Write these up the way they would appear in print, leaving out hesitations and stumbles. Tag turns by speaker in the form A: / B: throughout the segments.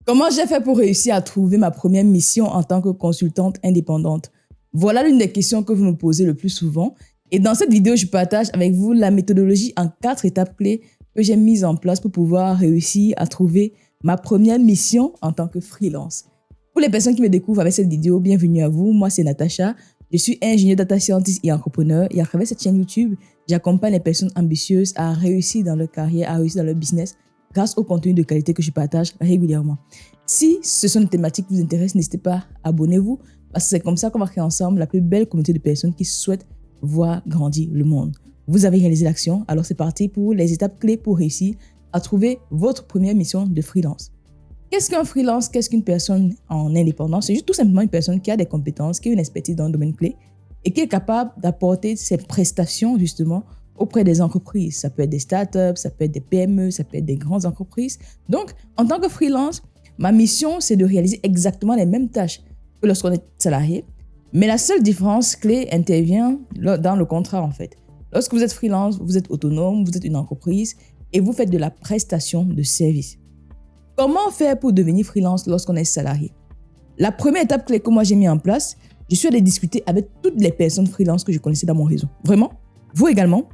A: Comment j'ai fait pour réussir à trouver ma première mission en tant que consultante indépendante? Voilà l'une des questions que vous me posez le plus souvent. Et dans cette vidéo, je partage avec vous la méthodologie en 4 étapes clés que j'ai mises en place pour pouvoir réussir à trouver ma première mission en tant que freelance. Pour les personnes qui me découvrent avec cette vidéo, bienvenue à vous. Moi, c'est Natacha. Je suis ingénieure data scientist et entrepreneur. Et à travers cette chaîne YouTube, j'accompagne les personnes ambitieuses à réussir dans leur carrière, à réussir dans leur business grâce au contenu de qualité que je partage régulièrement. Si ce sont des thématiques qui vous intéressent, n'hésitez pas, abonnez-vous, parce que c'est comme ça qu'on va créer ensemble la plus belle communauté de personnes qui souhaitent voir grandir le monde. Vous avez réalisé l'action, alors c'est parti pour les étapes clés pour réussir à trouver votre première mission de freelance. Qu'est-ce qu'un freelance? Qu'est-ce qu'une personne en indépendance? C'est juste tout simplement une personne qui a des compétences, qui a une expertise dans un domaine clé et qui est capable d'apporter ses prestations justement auprès des entreprises. Ça peut être des startups, ça peut être des PME, ça peut être des grandes entreprises. Donc, en tant que freelance, ma mission, c'est de réaliser exactement les mêmes tâches que lorsqu'on est salarié. Mais la seule différence clé intervient dans le contrat, en fait. Lorsque vous êtes freelance, vous êtes autonome, vous êtes une entreprise et vous faites de la prestation de service. Comment faire pour devenir freelance lorsqu'on est salarié? La première étape clé que moi j'ai mis en place, je suis allé discuter avec toutes les personnes freelance que je connaissais dans mon réseau. Vraiment, vous également.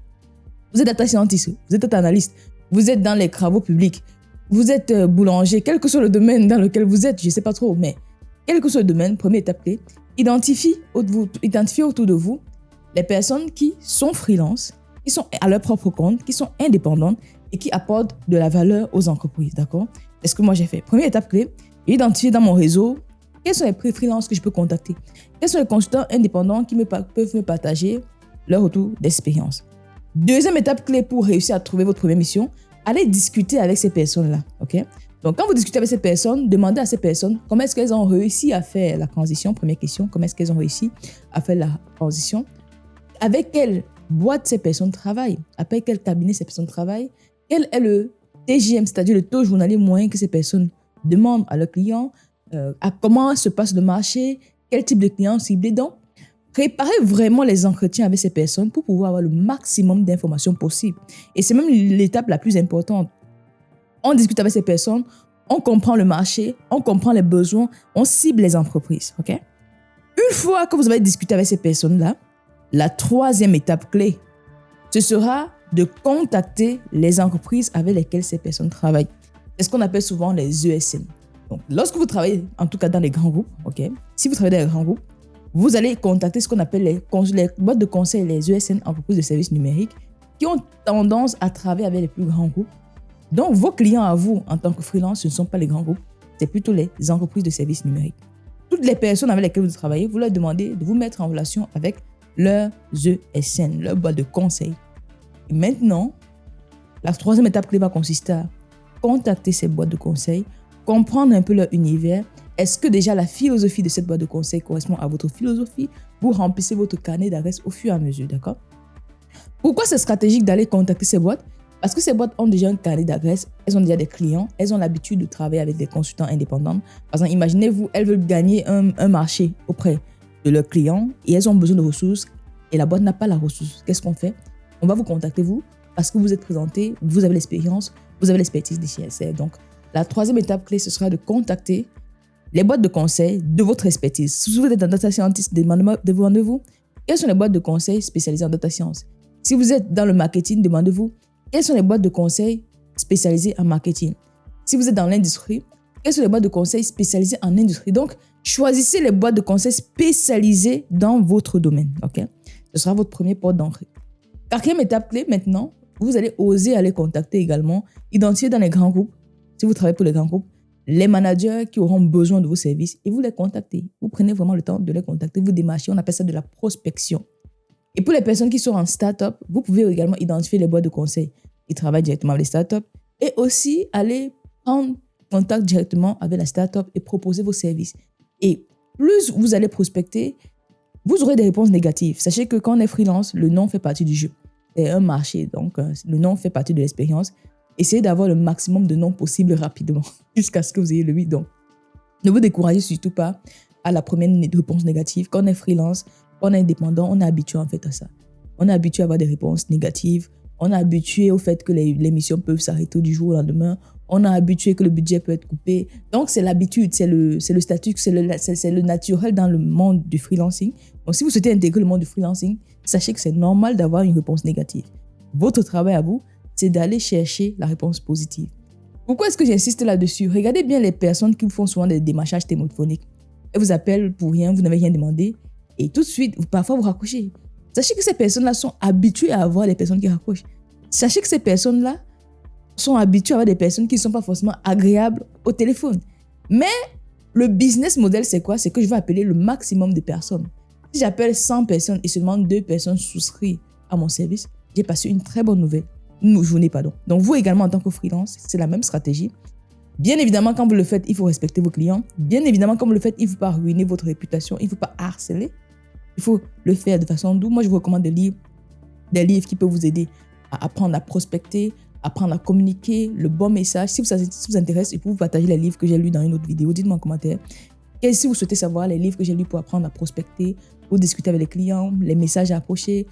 A: Vous êtes data scientist, vous êtes data analyst, vous êtes dans les travaux publics, vous êtes boulanger, quel que soit le domaine dans lequel vous êtes, je ne sais pas trop, mais quel que soit le domaine, première étape clé, identifiez autour de vous les personnes qui sont freelance, qui sont à leur propre compte, qui sont indépendantes et qui apportent de la valeur aux entreprises, d'accord? C'est ce que moi j'ai fait. Première étape clé, identifier dans mon réseau quels sont les freelances que je peux contacter, quels sont les consultants indépendants qui peuvent me partager leur retour d'expérience. Deuxième étape clé pour réussir à trouver votre première mission, allez discuter avec ces personnes-là, ok? Donc, quand vous discutez avec ces personnes, demandez à ces personnes comment est-ce qu'elles ont réussi à faire la transition. Première question, comment est-ce qu'elles ont réussi à faire la transition? Avec quelle boîte ces personnes travaillent? Avec quel cabinet ces personnes travaillent? Quel est le TJM, c'est-à-dire le taux journalier moyen que ces personnes demandent à leurs clients? À comment se passe le marché? Quel type de clients ciblés? Donc, préparez vraiment les entretiens avec ces personnes pour pouvoir avoir le maximum d'informations possibles. Et c'est même l'étape la plus importante. On discute avec ces personnes, on comprend le marché, on comprend les besoins, on cible les entreprises. Okay? Une fois que vous avez discuté avec ces personnes-là, la troisième étape clé, ce sera de contacter les entreprises avec lesquelles ces personnes travaillent. C'est ce qu'on appelle souvent les ESN. Donc, lorsque vous travaillez, en tout cas dans les grands groupes, okay, si vous travaillez dans les grands groupes, vous allez contacter ce qu'on appelle les boîtes de conseil, les ESN, entreprises de services numériques, qui ont tendance à travailler avec les plus grands groupes. Donc, vos clients à vous, en tant que freelance, ce ne sont pas les grands groupes, c'est plutôt les entreprises de services numériques. Toutes les personnes avec lesquelles vous travaillez, vous leur demandez de vous mettre en relation avec leurs ESN, leur boîte de conseil. Et maintenant, la troisième étape clé va consister à contacter ces boîtes de conseil, comprendre un peu leur univers. Est-ce que déjà la philosophie de cette boîte de conseil correspond à votre philosophie? Vous remplissez votre carnet d'adresses au fur et à mesure, d'accord? Pourquoi c'est stratégique d'aller contacter ces boîtes? Parce que ces boîtes ont déjà un carnet d'adresses, elles ont déjà des clients, elles ont l'habitude de travailler avec des consultants indépendants. Par exemple, imaginez-vous, elles veulent gagner un marché auprès de leurs clients et elles ont besoin de ressources et la boîte n'a pas la ressource. Qu'est-ce qu'on fait? On va vous contacter, vous, parce que vous êtes présenté, vous avez l'expérience, vous avez l'expertise des CSR. Donc, la troisième étape clé, ce sera de contacter les boîtes de conseil de votre expertise. Si vous êtes un data scientist, demandez-vous quelles sont les boîtes de conseil spécialisées en data science. Si vous êtes dans le marketing, demandez-vous quelles sont les boîtes de conseil spécialisées en marketing. Si vous êtes dans l'industrie, quelles sont les boîtes de conseil spécialisées en industrie. Donc, choisissez les boîtes de conseil spécialisées dans votre domaine. Okay? Ce sera votre premier porte d'entrée. Quatrième étape clé, maintenant, vous allez oser aller contacter également, identifier dans les grands groupes, si vous travaillez pour les grands groupes, les managers qui auront besoin de vos services et vous les contactez. Vous prenez vraiment le temps de les contacter, vous démarchez, on appelle ça de la prospection. Et pour les personnes qui sont en start-up, vous pouvez également identifier les boîtes de conseil qui travaillent directement avec les start-up et aussi aller prendre contact directement avec la start-up et proposer vos services. Et plus vous allez prospecter, vous aurez des réponses négatives. Sachez que quand on est freelance, le nom fait partie du jeu. C'est un marché, donc le nom fait partie de l'expérience. Essayez d'avoir le maximum de noms possible rapidement jusqu'à ce que vous ayez le oui. Donc, ne vous découragez surtout pas à la première réponse négative. Quand on est freelance, quand on est indépendant, on est habitué en fait à ça. On est habitué à avoir des réponses négatives. On est habitué au fait que les missions peuvent s'arrêter du jour au lendemain. On est habitué que le budget peut être coupé. Donc, c'est l'habitude, c'est le statut, c'est le naturel dans le monde du freelancing. Donc, si vous souhaitez intégrer le monde du freelancing, sachez que c'est normal d'avoir une réponse négative. Votre travail à vous, c'est d'aller chercher la réponse positive. Pourquoi est-ce que j'insiste là-dessus? Regardez bien les personnes qui font souvent des démarchages téléphoniques. Elles vous appellent pour rien, vous n'avez rien demandé. Et tout de suite, parfois vous raccrochez. Sachez que ces personnes-là sont habituées à avoir les personnes qui raccrochent. Sachez que ces personnes-là sont habituées à avoir des personnes qui ne sont pas forcément agréables au téléphone. Mais le business model, c'est quoi? C'est que je vais appeler le maximum de personnes. Si j'appelle 100 personnes et seulement 2 personnes souscrivent à mon service, j'ai passé une très bonne journée. Donc vous également en tant que freelance, c'est la même stratégie. Bien évidemment, quand vous le faites, il faut respecter vos clients. Bien évidemment, quand vous le faites, il ne faut pas ruiner votre réputation. Il ne faut pas harceler. Il faut le faire de façon douce. Moi, je vous recommande des livres qui peuvent vous aider à apprendre à prospecter, apprendre à communiquer le bon message. Si ça vous intéresse, et pour vous partager les livres que j'ai lus dans une autre vidéo, dites-moi en commentaire. Et si vous souhaitez savoir les livres que j'ai lus pour apprendre à prospecter, pour discuter avec les clients, les messages à approcher,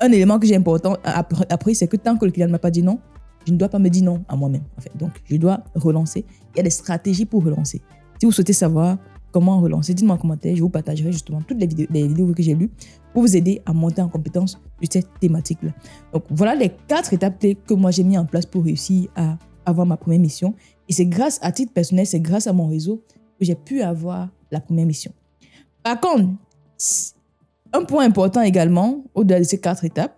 A: un élément que j'ai important après, c'est que tant que le client ne m'a pas dit non, je ne dois pas me dire non à moi-même. En fait. Donc, je dois relancer. Il y a des stratégies pour relancer. Si vous souhaitez savoir comment relancer, dites-moi en commentaire. Je vous partagerai justement toutes les vidéos que j'ai lues pour vous aider à monter en compétence sur cette thématique-là. Donc, voilà les 4 étapes clés que moi j'ai mis en place pour réussir à avoir ma première mission. Et c'est grâce à titre personnel, c'est grâce à mon réseau que j'ai pu avoir la première mission. Par contre, un point important également, au-delà de ces 4 étapes,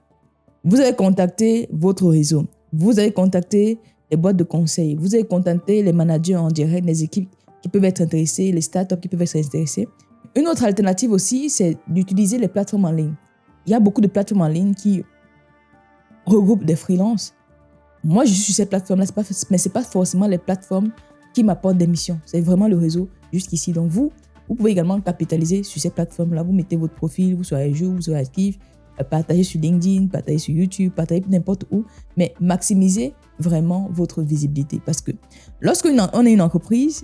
A: vous allez contacter votre réseau. Vous allez contacter les boîtes de conseil. Vous allez contacter les managers en direct, les équipes qui peuvent être intéressées, les startups qui peuvent être intéressées. Une autre alternative aussi, c'est d'utiliser les plateformes en ligne. Il y a beaucoup de plateformes en ligne qui regroupent des freelances. Moi, je suis sur cette plateforme-là, mais ce n'est pas forcément les plateformes qui m'apportent des missions. C'est vraiment le réseau jusqu'ici. Donc, vous pouvez également capitaliser sur ces plateformes-là. Vous mettez votre profil, vous soyez à jour, vous soyez actif, partagez sur LinkedIn, partagez sur YouTube, partagez n'importe où, mais maximisez vraiment votre visibilité. Parce que lorsqu'on est une entreprise,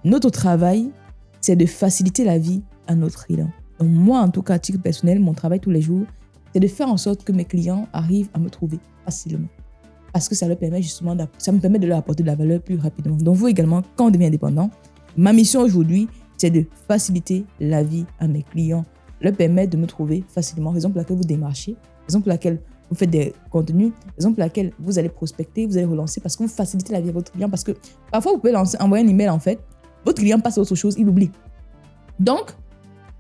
A: notre travail, c'est de faciliter la vie à notre client. Donc moi, en tout cas, à titre personnel, mon travail tous les jours, c'est de faire en sorte que mes clients arrivent à me trouver facilement. Parce que ça me permet de leur apporter de la valeur plus rapidement. Donc vous également, quand on devient indépendant, ma mission aujourd'hui, c'est de faciliter la vie à mes clients, leur permettre de me trouver facilement, raison pour laquelle vous démarchez, raison pour laquelle vous faites des contenus, raison pour laquelle vous allez prospecter, vous allez relancer, parce que vous facilitez la vie à votre client, parce que parfois vous pouvez envoyer un email en fait, votre client passe à autre chose, il oublie. Donc,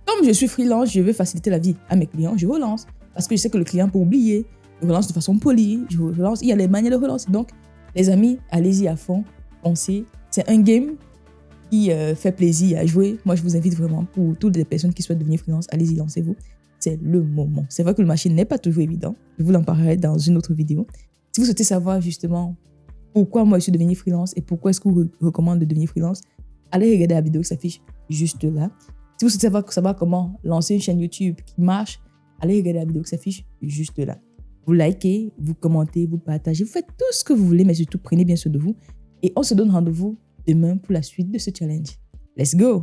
A: comme je suis freelance, je veux faciliter la vie à mes clients, je relance, parce que je sais que le client peut oublier, je relance de façon polie, je relance, il y a les manières de relancer. Donc, les amis, allez-y à fond, pensez, c'est un game qui fait plaisir à jouer. Moi, je vous invite vraiment, pour toutes les personnes qui souhaitent devenir freelance, allez-y, lancez-vous. C'est le moment. C'est vrai que le marché n'est pas toujours évident. Je vous en parlerai dans une autre vidéo. Si vous souhaitez savoir justement pourquoi moi je suis devenue freelance et pourquoi est-ce que je vous recommande de devenir freelance, allez regarder la vidéo qui s'affiche juste là. Si vous souhaitez savoir comment lancer une chaîne YouTube qui marche, allez regarder la vidéo qui s'affiche juste là. Vous likez, vous commentez, vous partagez, vous faites tout ce que vous voulez, mais surtout prenez bien soin de vous. Et on se donne rendez-vous demain pour la suite de ce challenge. Let's go!